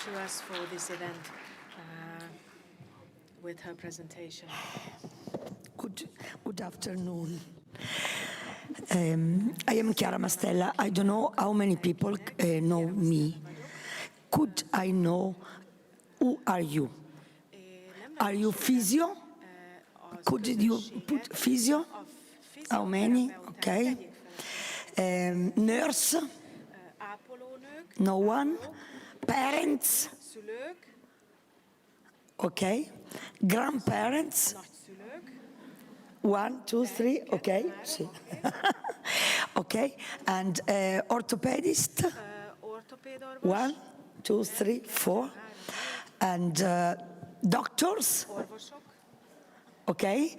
to us for this event with her presentation. Good afternoon. I am Chiara Mastella. I don't know how many people know me. Could I know who are you? Are you physio? Could you put physio? How many? Okay. Nurse? No one. Parents? Okay. Grandparents? 1, 2, 3. Okay. Okay. And orthopedist? 1, 2, 3, 4. And doctors? Okay.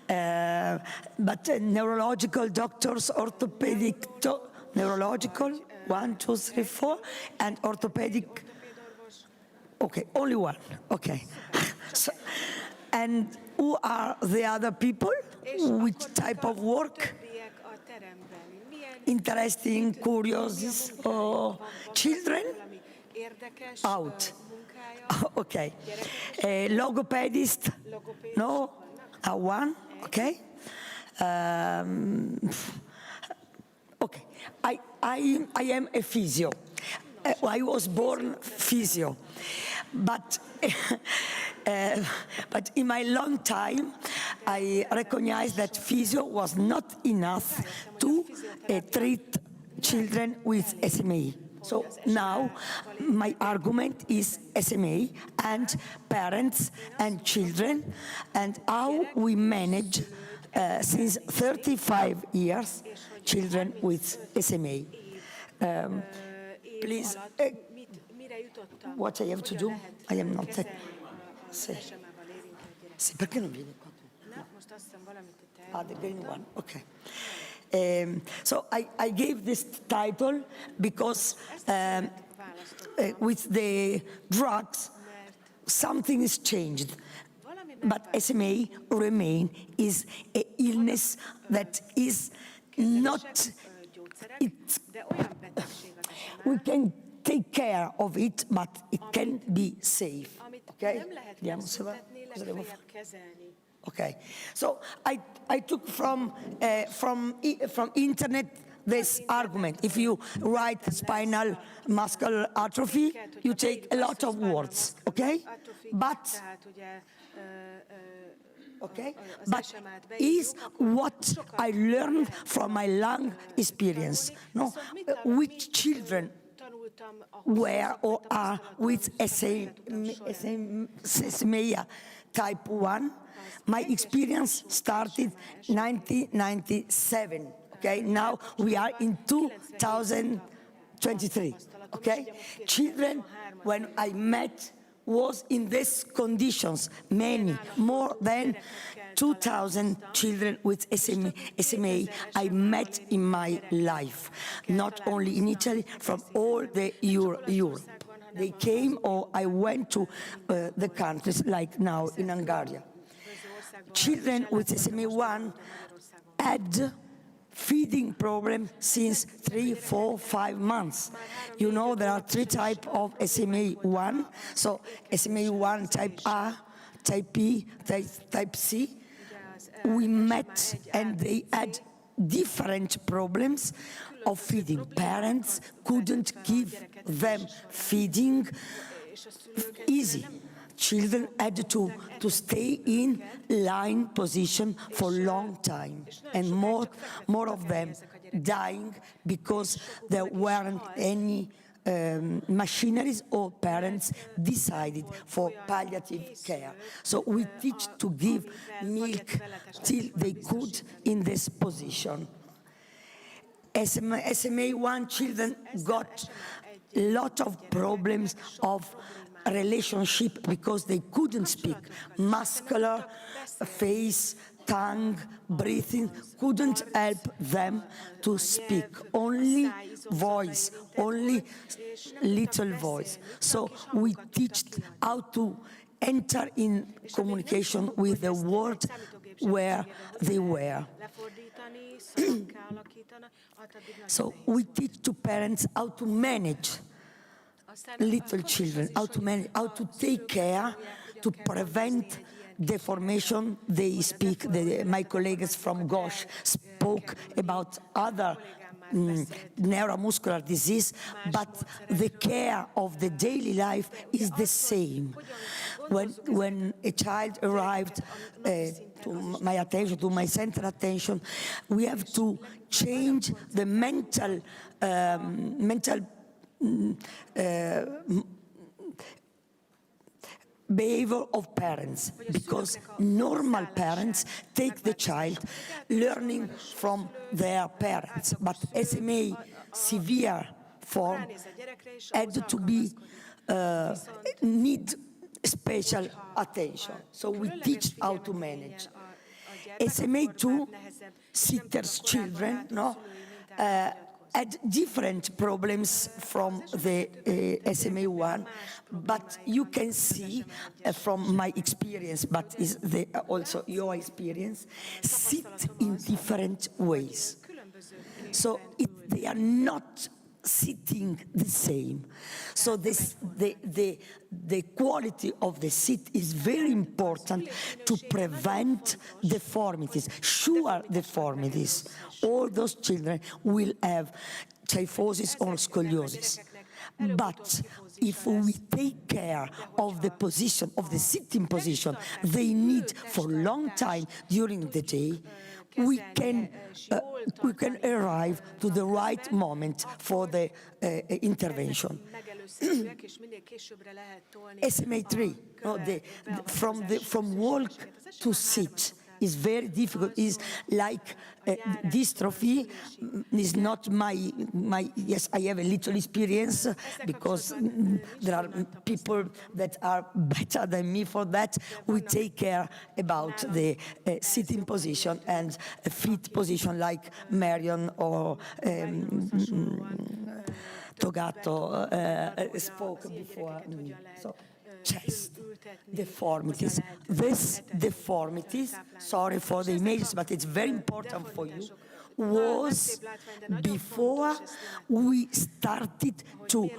But neurological doctors, orthopedic, neurological, 1, 2, 3, 4, and orthopedic. Okay, only one. Okay. So, and who are the other people? Which type of work? Interesting, curious, or children? Out. Okay. Logopedist? No? One? Okay. Okay. I am a physio. I was born physio. But in my long time, I recognized that physio was not enough to treat children with SMA. So now my argument is SMA and parents and children and how we manage since 35 years children with SMA. Please, what I have to do? I am not a... Sì, perché non vieni qua tu? The green one, okay. So I gave this title because with the drugs, something is changed. But SMA is an illness that is not... we can take care of it, but it can be safe. Okay? Okay. So I took from internet this argument. If you write spinal muscular atrophy, you take a lot of words. Okay? But is what I learned from my long experience. No, which children were or are with SMA type 1. My experience started 1997. Okay, now we are in 2023. Okay, children when I met was in these conditions, many, more than 2,000 children with SMA I met in my life, not only in Italy, from all the Europe. They came or I went to the countries like now in Hungary. Children with SMA1 had feeding problem since 3, 4, 5 months. You know there are 3 types of SMA1. So SMA1 type A, type B, type C. We met and they had different problems of feeding. Parents couldn't give them feeding easy. Children had to stay in line position for a long time, and more of them dying because there weren't any machineries or parents decided for palliative care. So we teach to give milk till they could in this position. SMA1 children got a lot of problems of relationship because they couldn't speak. Muscular, face, tongue, breathing couldn't help them to speak. Only voice, only little voice. So we teach how to enter in communication with the world where they were. So we teach to parents how to manage little children, how to take care, to prevent deformation. They speak, my colleagues from GOSH spoke about other neuromuscular disease, but the care of the daily life is the same. When a child arrived to my attention, to my center attention, we have to change the mental behavior of parents, because normal parents take the child learning from their parents, but SMA severe form had to be need special attention. So we teach how to manage. SMA2 sitters children, had different problems from the SMA1, but you can see from my experience, but is also your experience, sit in different ways. So they are not sitting the same. So the quality of the sit is very important to prevent deformities, sure deformities. All those children will have kyphosis or scoliosis. But if we take care of the position, of the sitting position they need for a long time during the day, we can arrive to the right moment for the intervention. SMA3, from walk to sit, is very difficult. Is like dystrophy. Is not my. Yes, I have a little experience because there are people that are better than me for that. We take care about the sitting position and feet position, like Marion or Togato spoke before me. So, chest deformities. These deformities, sorry for the images, but it's very important for you, was before we started to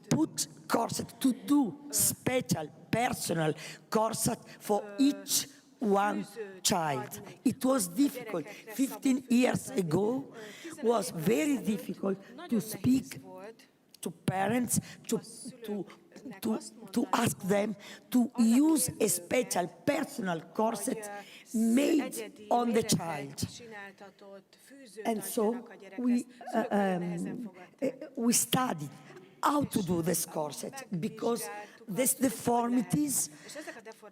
put corset, to do special personal corset for each one child. It was difficult. 15 years ago was very difficult to speak to parents, to ask them to use a special personal corset made on the child. And so we studied how to do this corset, because these deformities,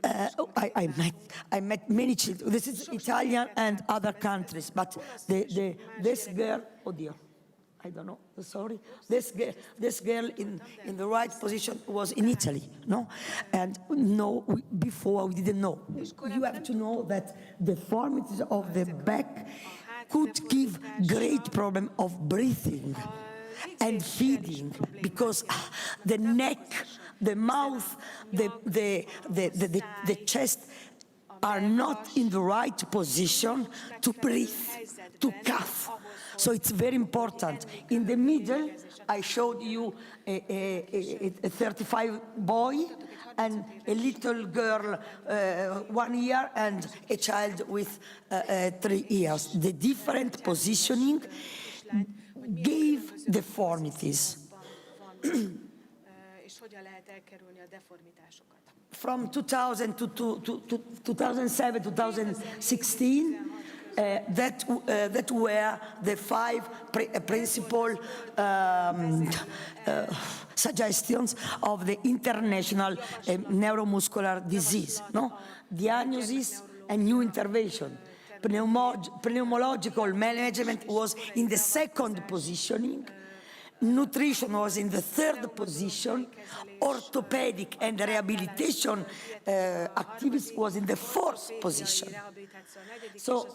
I met many children. This is Italian and other countries, but this girl, oh dear, I don't know, sorry. This girl in the right position was in Italy, no? And before we didn't know. You have to know that deformities of the back could give great problem of breathing and feeding, because the neck, the mouth, the chest are not in the right position to breathe, to cough. So it's very important. In the middle, I showed you a 35 boy and a little girl 1 year and a child with 3 years. The different positioning gave deformities. From 2000 to 2007, 2016, that were the 5 principal suggestions of the international neuromuscular disease. No? Diagnosis and new intervention. Pneumological management was in the 2nd positioning. Nutrition was in the 3rd position. Orthopedic and rehabilitation activities was in the 4th position. So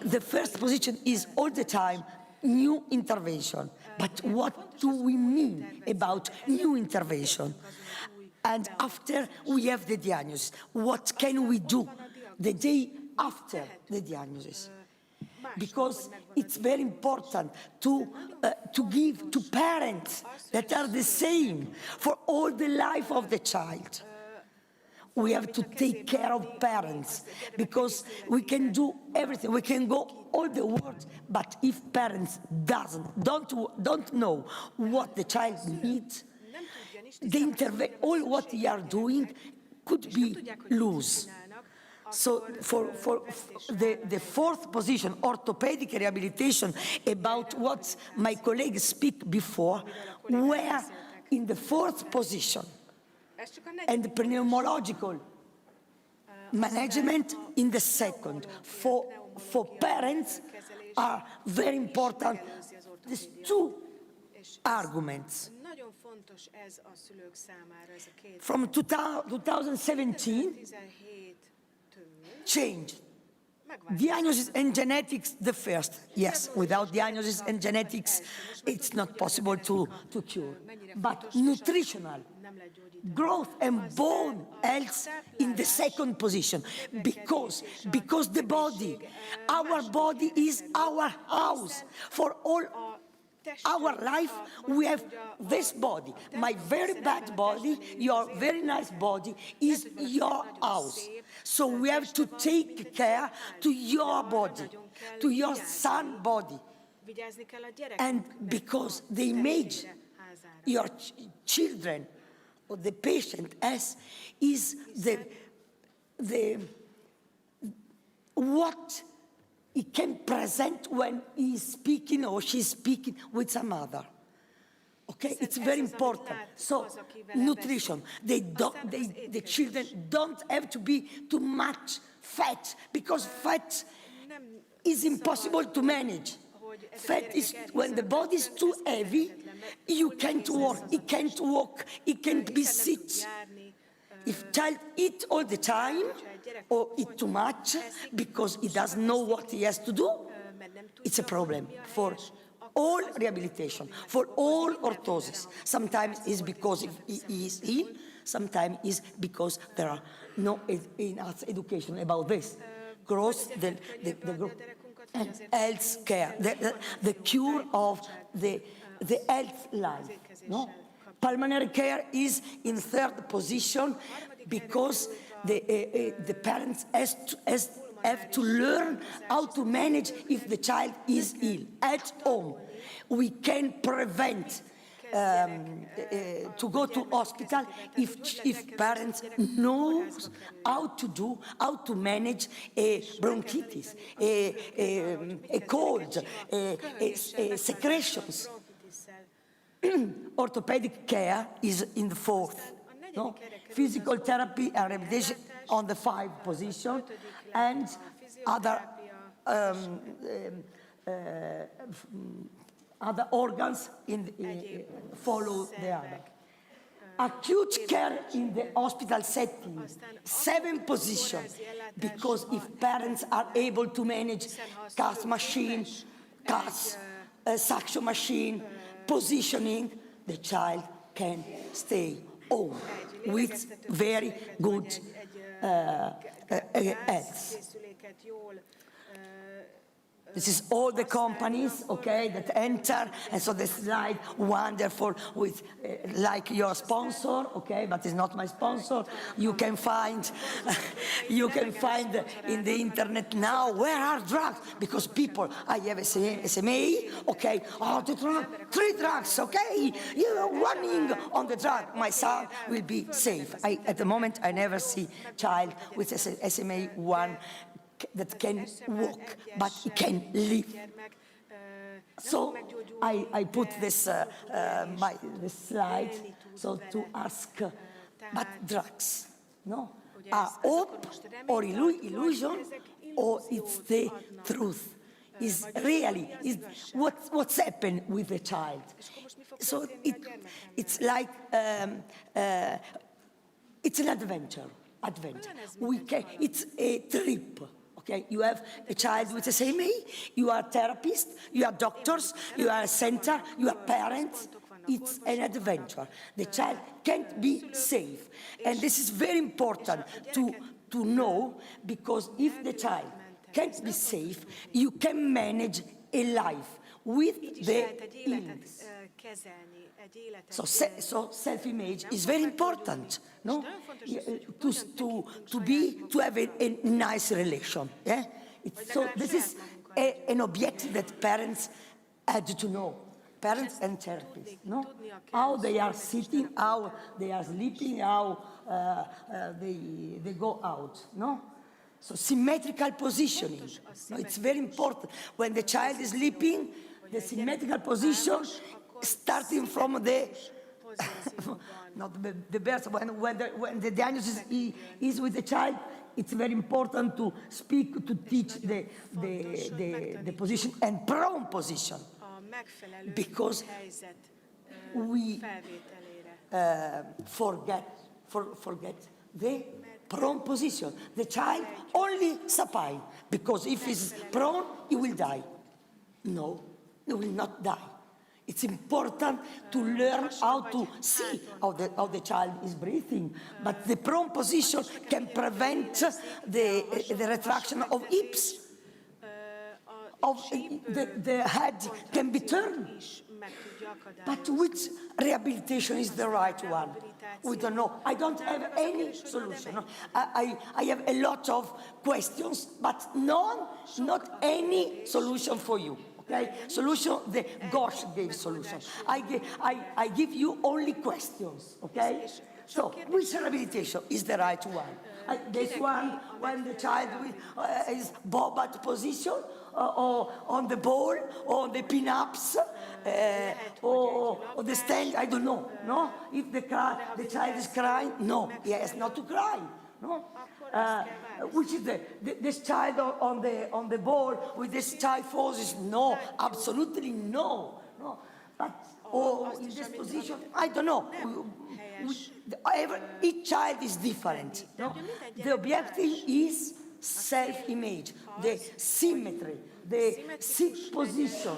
the first position is all the time new intervention. But what do we mean about new intervention? And after we have the diagnosis, what can we do the day after the diagnosis? because it's very important to give to parents that are the same for all the life of the child. We have to take care of parents because we can do everything. We can go all the world, but if parents don't know what the child needs, all what they are doing could be loose. So for the fourth position, orthopedic rehabilitation, about what my colleagues speak before, were in the fourth position. And pneumological management in the second. For parents are very important. These two arguments. From 2017, changed. Diagnosis and genetics, the first. Yes, without diagnosis and genetics, it's not possible to cure. But nutritional, growth and bone health in the second position, because the body, our body is our house. For all our life, we have this body. My very bad body, your very nice body is your house. So we have to take care to your body, to your son body. And because the image your children or the patient has is what he can present when he's speaking or she's speaking with some other. Okay, it's very important. So, nutrition. The children don't have to be too much fat, because fat is impossible to manage. Fat is, when the body is too heavy, you can't walk, he can't walk, he can't be sit. If child eat all the time, or eat too much, because he doesn't know what he has to do, it's a problem for all rehabilitation, for all orthosis. Sometimes it's because he is ill, sometimes it's because there are no enough education about this. Growth, the health care, the cure of the health life. No? Pulmonary care is in third position because the parents have to learn how to manage if the child is ill. At home, we can prevent to go to hospital if parents know how to manage a bronchitis, a cold, secretions. Orthopedic care is in the fourth. No? Physical therapy and rehabilitation on the 5th position, and other organs follow the other. Acute care in the hospital setting, 7th position, because if parents are able to manage gas machine, suction machine, positioning, the child can stay home with very good health. This is all the companies, okay, that enter, and so the slide wonderful with like your sponsor, okay, but it's not my sponsor. You can find in the internet now where are drugs, because people, I have SMA, okay, oh the drug, 3 drugs, okay, you're running on the drug. My son will be safe. At the moment I never see child with SMA 1 that can walk, but he can live. So I put this slide so to ask, but drugs, no, are hope or illusion, or it's the truth? Is really what's happened with the child? So it's like it's an adventure. It's a trip. Okay, you have a child with SMA, you are therapists, you are doctors, you are a center, you are parents. It's an adventure. The child can't be safe. And this is very important to know, because if the child can't be safe, you can manage a life with Így is the lehet egy életet illness. kezelni, egy életet So self-image is very important, no? nagyon fontos az, hogy hogyan To have a nice relation, yeah? So this is an objective that parents had to know. Parents and therapists, no? How they are sitting, how they are sleeping, how they go out, no? So symmetrical positioning, no, it's very important. When the child is sleeping, the symmetrical position, starting from the, not the birth, when the diagnosis is with the child, it's very important to speak, to teach the position and prone position. Because we forget the prone position. The child only supine, because if he's prone, he will die. No, he will not die. It's important to learn how to see how the child is breathing, but the prone position can prevent the retraction of hips. The head can be turned. But which rehabilitation is the right one? We don't know. I don't have any solution. No. I have a lot of questions, but not any solution for you. Okay? Solution, the Gosh gave solution. I give you only questions. Okay? So, which rehabilitation is the right one? This one, when the child is bobbed position, or on the ball, or the pin-ups, or the stand, I don't know. No? If the child is crying, no, he has not to cry. No? Which is this child on the ball with this child forces? No, absolutely no. No. But or in this position, I don't know. Each child is different. No? The objective is self-image, the symmetry, the sit position.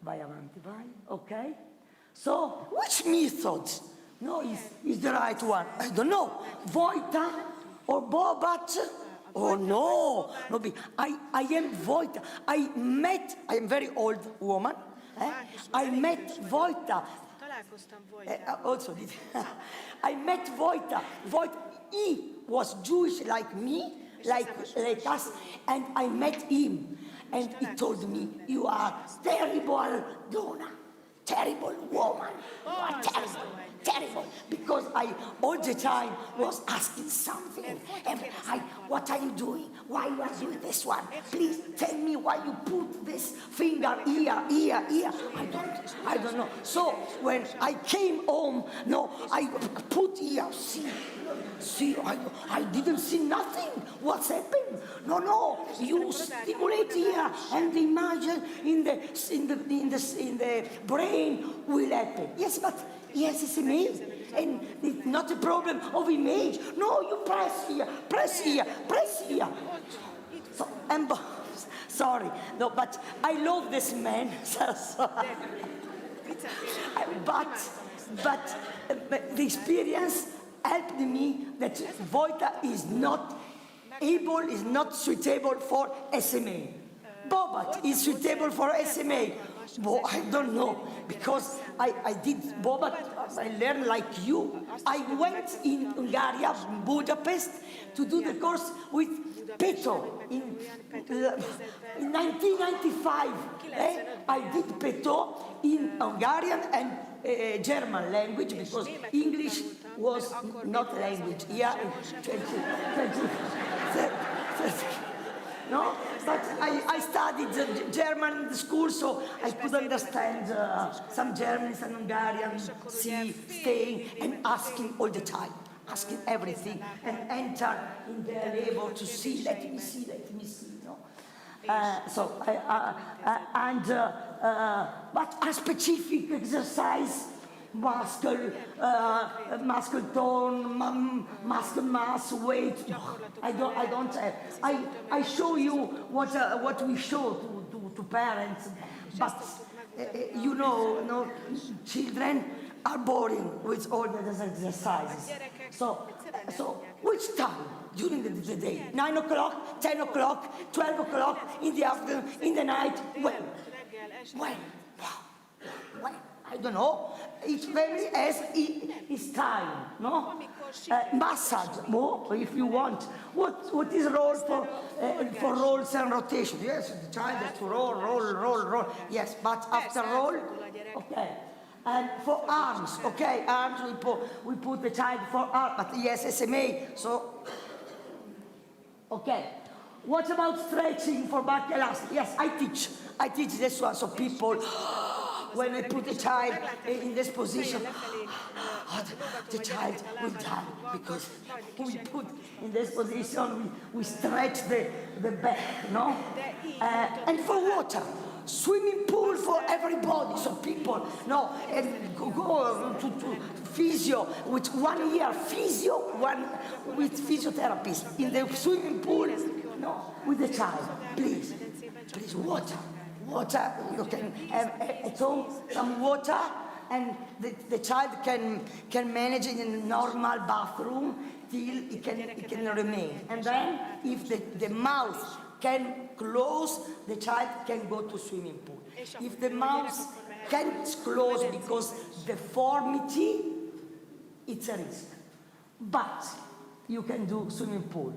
Vai avanti, vai, okay? So, which method is the right one? I don't know. Voita or Bobat? Oh no, I am Voita. I am very old woman. I met Voita. Also, I met Voita. He was Jewish like me, like us, and I met him. And he told me, you are terrible donna, terrible woman. You are terrible, terrible. Because I all the time was asking something. What are you doing? Why you are doing this one? Please tell me why you put this finger here. I don't know. So when I came home, I put here, see, I didn't see nothing. What's happened? No, you stimulate here, and the imagine in the brain will happen. Yes, but yes, it's image, and it's not a problem of image. No, you press here. So, sorry, no, but I love this man. but the experience helped me that Voita is not suitable for SMA. Bobat is suitable for SMA. Well, I don't know, because I did Bobat, I learned like you. I went in Hungary, Budapest, to do the course with Peto in 1995. I did Peto in Hungarian and German language, because English was not language. Yeah, 30. No, but I studied German in the school, so I could understand some German, some Hungarian, staying and asking all the time, asking everything, and enter in their labor to see, let me see. No? But a specific exercise, muscle tone, muscle mass, weight. No, I don't have. I show you what we show to parents, but children are boring with all those exercises. So So which time during the day? 9 o'clock, 10 o'clock, 12 o'clock, in the afternoon, in the night? When? When? When? I don't know. Each family has its time, no? Massage, more if you want. What is role for rolls and rotation? Yes, the child has to roll. Yes, but after roll, okay. And for arms, okay, arms we put the child for arms, but yes, SMA, so, okay. What about stretching for back elastic? Yes, I teach this one, so people, when I put the child in this position, the child will die, because we put in this position, we stretch the back, no? And for water, swimming pool for everybody, so people, no, and go to physio, with 1 year physio, with physiotherapists in the swimming pool, no, with the child, please, water, you can have at home some water, and the child can manage it in a normal bathroom till it can remain. And then if the mouth can close, the child can go to swimming pool. If the mouth can't close because deformity, it's a risk. But you can do swimming pool.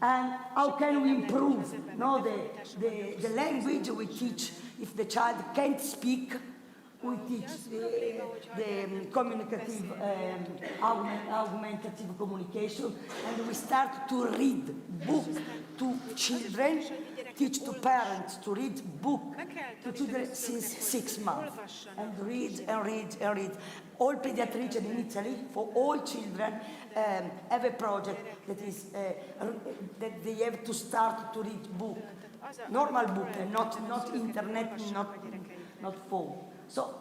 And how can we improve? No, the language we teach. If the child can't speak, we teach the communicative, augmentative communication, and we start to read book to children, teach to parents to read book to children since 6 months, and read. All pediatricians in Italy, for all children, have a project that is that they have to start to read book, normal book, and not internet, not phone. So,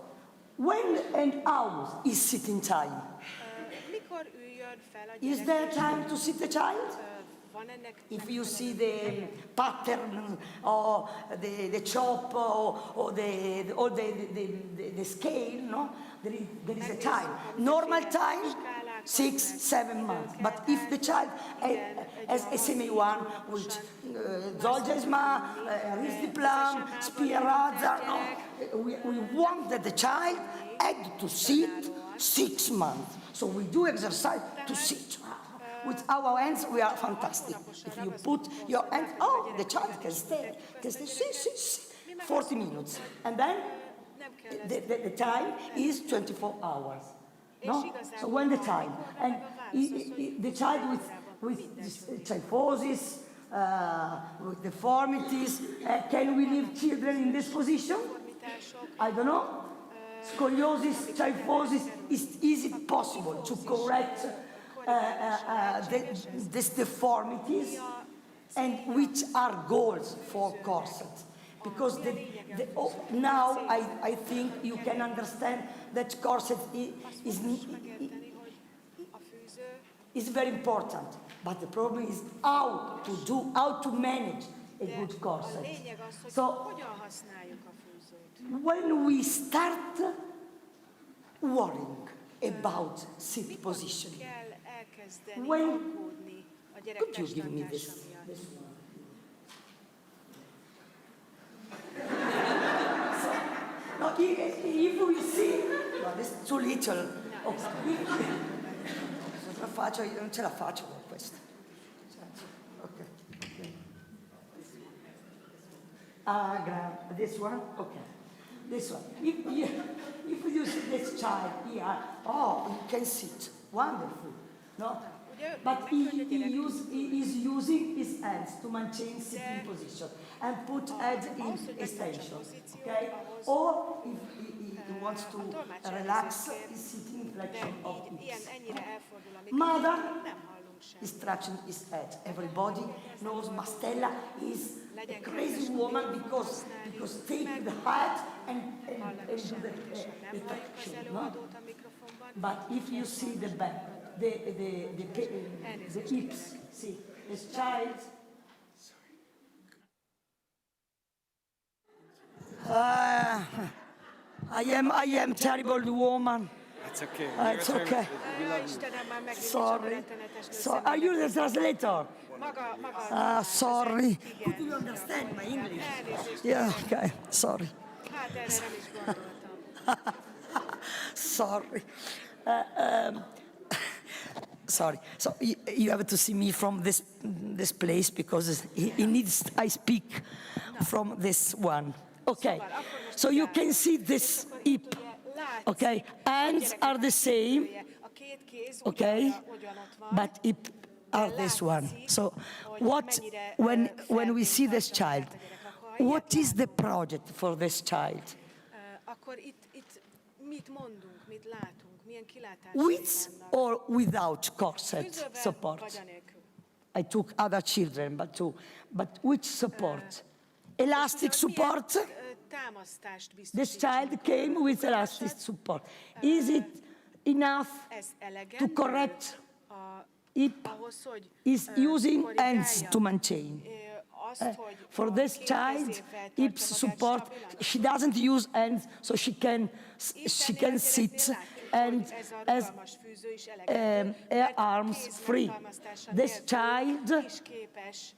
when and how is sitting time? Is there time to sit the child? If you see the pattern or the chop or the scale, no, there is a time. Normal time, 6, 7 months. But if the child has SMA1, which Zolgensma, Risdiplam, Spinraza, no, we want that the child had to sit 6 months. So we do exercise to sit. With our hands, we are fantastic. If you put your hands, the child can stay 40 minutes. And then the time is 24 hours. No? So when the time, and the child with kyphosis, with deformities, can we leave children in this position? I don't know. Scoliosis, kyphosis, is it possible to correct these deformities, and which are goals for corsets? Because now I think you can understand that corset is very important, but the problem is how to manage a good corset. So when we start worrying about sit position, when could you give me this? No, if we see, no, this is too little. Io non ce la faccio con questo. Okay. This one? Okay. This one. If you see this child here, he can sit. Wonderful. No? But he is using his hands to maintain sitting position and put head in extension. Okay? Or if he wants to relax, he's sitting in flexion of hips. Mother is stretching his head. Everybody knows Mastella is a crazy woman because take the head and do the traction. No? But if you see the back, the hips, see, this child. I am terrible woman. It's okay. It's okay. We love you. Istenem, már megint Sorry. rettenetes So, are you the translator? Maga Sorry. igen. Could you understand my English? Elnézést. Yeah, okay. Sorry. Hát erre nem is gondoltam. Sorry. Sorry. So you have to see me from this place because it needs I speak from this one. Okay. So you can see this hip. Okay. Hands are the same. A két kéz Okay. ugyanott van. But hip are this one. So what when we see this child, what is the project for this child? Akkor itt mit mondunk, mit látunk, milyen kilátásai With vannak? or without corset Tűzővel vagy support? anélkül? I took other children, but which support? Elastic support? Támasztást This biztosítson. child came with elastic support. Is it enough Ez to elegendő correct a- hip? ahhoz, hogy Is using korrigálja, hands to maintain. Azt, hogy For a this két child, kezével hip tartsa magát support, stabilan. she doesn't use hands, so she can sit and as her arms free. This child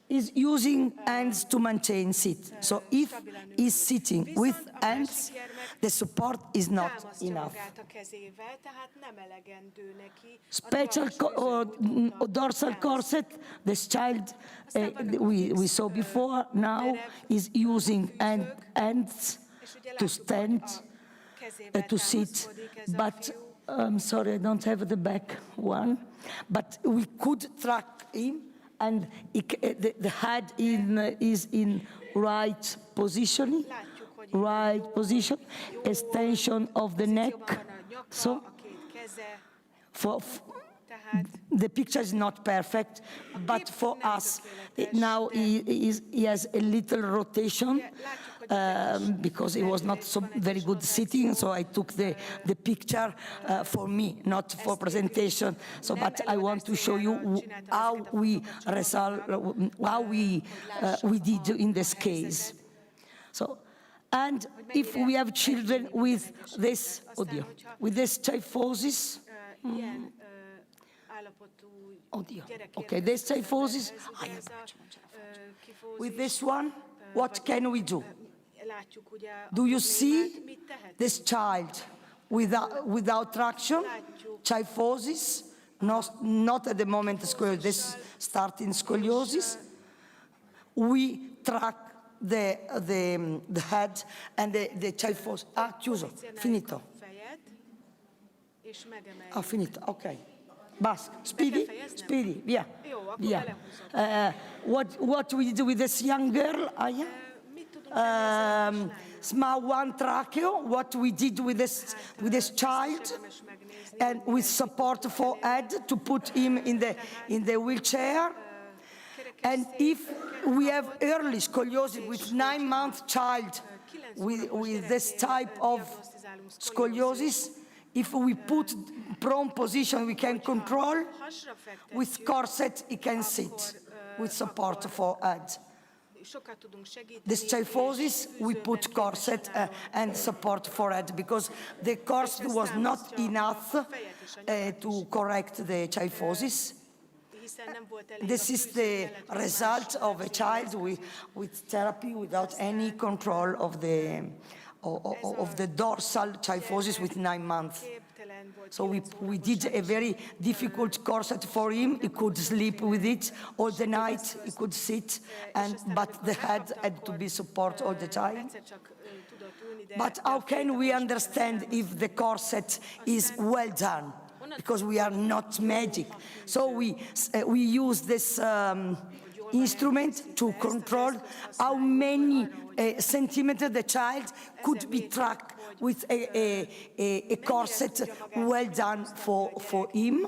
is using hands to maintain sit. So if he's sitting with hands, the support is not enough. Special dorsal corset, this child we saw before now is using hands to stand, to sit, but sorry, I don't have the back one, but we could track him and the head is in right position, extension of the neck. So the picture is not perfect, but for us now he has a little rotation because it was not so very good sitting. So I took the picture for me, not for presentation. So, but I want to show you how we did in this case. So. And if we have children with this, kyphosis, okay, this kyphosis, with this one, what can we do? Do you see this child without traction, kyphosis, not at the moment scoliosis, this starting scoliosis? We track the head and the kyphosis. Chiuso, finito. Finito, ok. Basta, speedy, via. What we do with this young girl, small one tracheo, what we did with this child, and with support for head to put him in the wheelchair. And if we have early scoliosis with 9-month child with this type of scoliosis, if we put prone position, we can control. With corset, he can sit with support for head. This kyphosis, we put corset and support for head because the corset was not enough to correct the kyphosis. This is the result of a child with therapy without any control of the dorsal kyphosis with 9 months. So we did a very difficult corset for him. He could sleep with it all the night. He could sit, but the head had to be supported all the time. But how can we understand if the corset is well done? Because we are not magic. So we use this instrument to control how many centimeters the child could be tracked with a corset well done for him.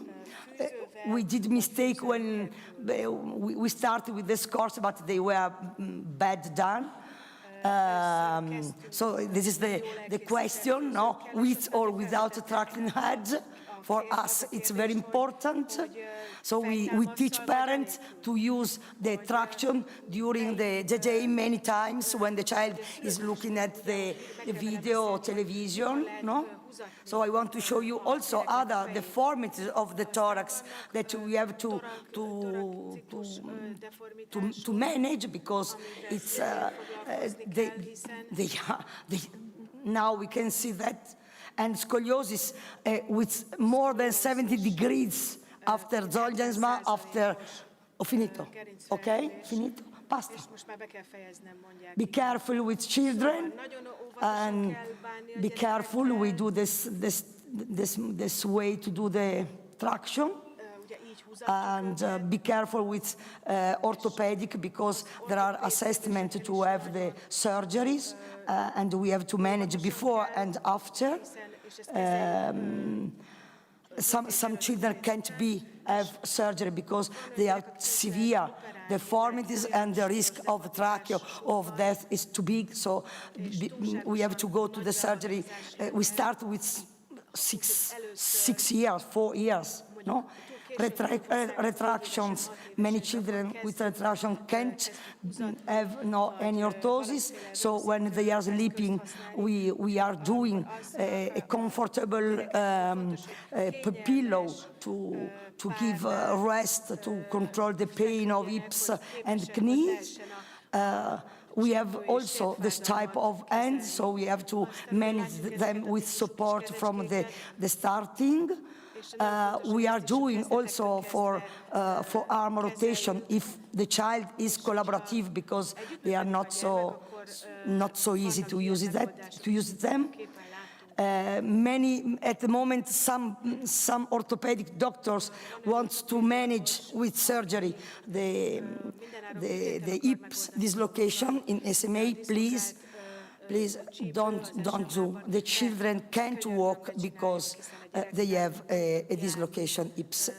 We did mistake when we started with this corset, but they were bad done. So this is the question, no? With or without a tracking head. For us, it's very important. So we teach parents to use the traction during the JJ many times when the child is looking at the video or television, no? So I want to show you also other deformities of the thorax that we have to manage, because it's now we can see that. And scoliosis with more than 70 degrees after Zolgensma, after... Ho finito, okay? Finito? Basta. Be careful with children, and be careful. We do this way to do the traction. And be careful with orthopedic, because there are assessments to have the surgeries, and we have to manage before and after. Some children can't have surgery because they have severe deformities, and the risk of trachea of death is too big. So we have to go to the surgery. We start with 6 years, 4 years, no? Retractions. Many children with retraction can't have any orthosis. So when they are sleeping, we are doing a comfortable pillow to give rest, to control the pain of hips and knees. We have also this type of hands, so we have to manage them with support from the starting. We are doing also for arm rotation if the child is collaborative, because they are not so easy to use them. Many at the moment, some orthopedic doctors want to manage with surgery the hips dislocation in SMA. Please don't do. The children can't walk because they have a dislocation. It's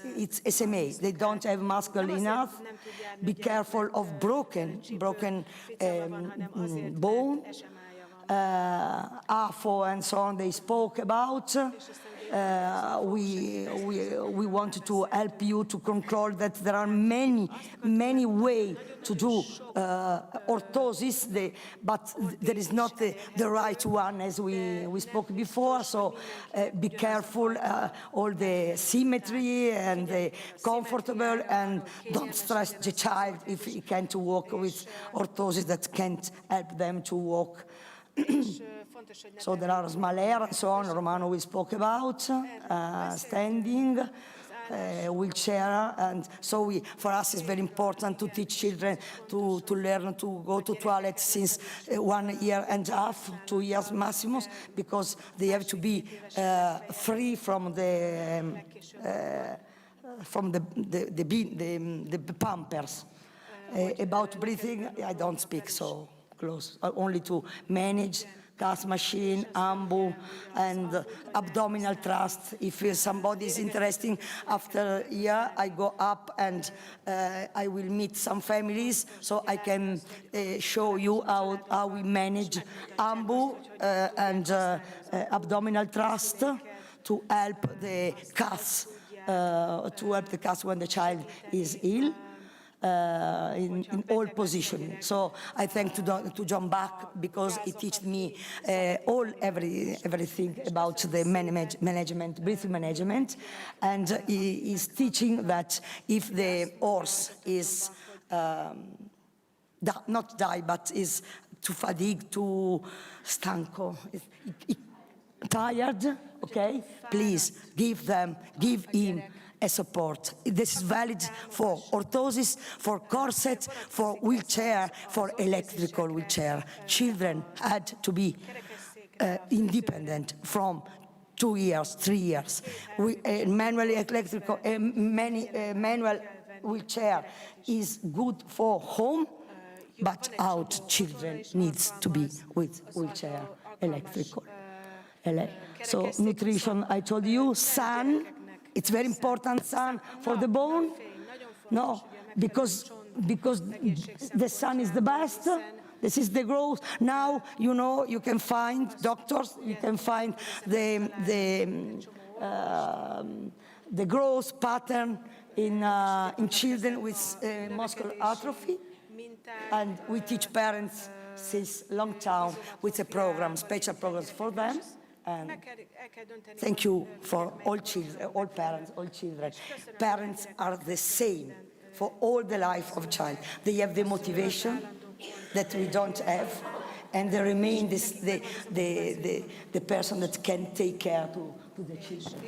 SMA. They don't have muscle enough. Be careful of broken bone. AFO and so on, they spoke about. We want to help you to control that. There are many ways to do orthosis, but there is not the right one, as we spoke before. So be careful, all the symmetry and the comfortable, and don't stress the child if he can't walk with orthosis that can't help them to walk. So there are small hair and so on. Romano we spoke about, standing, wheelchair, and so for us it's very important to teach children to learn to go to toilet since 1 year and a half, 2 years maximum, because they have to be free from the pampers. About breathing, I don't speak so close, only to manage gas machine, ambu, and abdominal thrust. If somebody is interested, after a year I go up and I will meet some families, so I can show you how we manage ambu and abdominal thrust to help the CAS, when the child is ill. In all positions. So I thank to John Bach, because he taught me everything about the management, breathing management, and he is teaching that if the horse is not die, but is too fatigued, too stanco, tired, okay, please give him a support. This is valid for orthosis, for corset, for wheelchair, for electrical wheelchair. Children had to be independent from 2 years, 3 years. Manual wheelchair is good for home, but out children needs to be with wheelchair, electrical. So nutrition, I told you, sun. It's very important, sun, for the bone. No, because the sun is the best. This is the growth. Now, you can find doctors, you can find the the growth pattern in children with muscular atrophy. And we teach parents since long time with a program, special programs for them. And thank you for all children, all parents, all children. Parents are the same for all the life of child. They have the motivation that we don't have, and they remain the person that can take care to the children.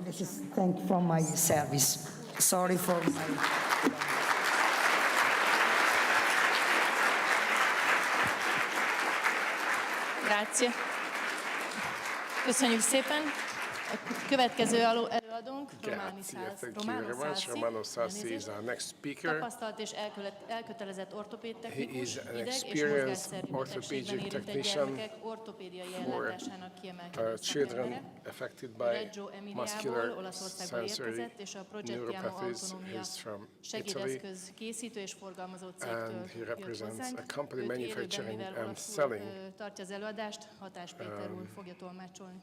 This is thank from my service. Sorry for my... Grazie. Köszönjük szépen. A következő előadónk Romano Sassi is our next speaker. Tapasztalt és elkötelezett ortopéd He technikus, is an ideg- és experienced mozgásszervi betegségben orthopedic érintett technician gyermekek ortopédiai for ellátásának kiemelkedő children szakembere. affected by Reggio Emiliából, muscular Olaszországból sensory érkezett, és a Progettiamo neuropathies. Autonomia He's from Italy, segédeszköz készítő és forgalmazó cégtől and he jött represents hozzánk. a company Őt élőben, manufacturing mivel and olaszul selling tartja az előadást, Hatás Péter úr fogja tolmácsolni.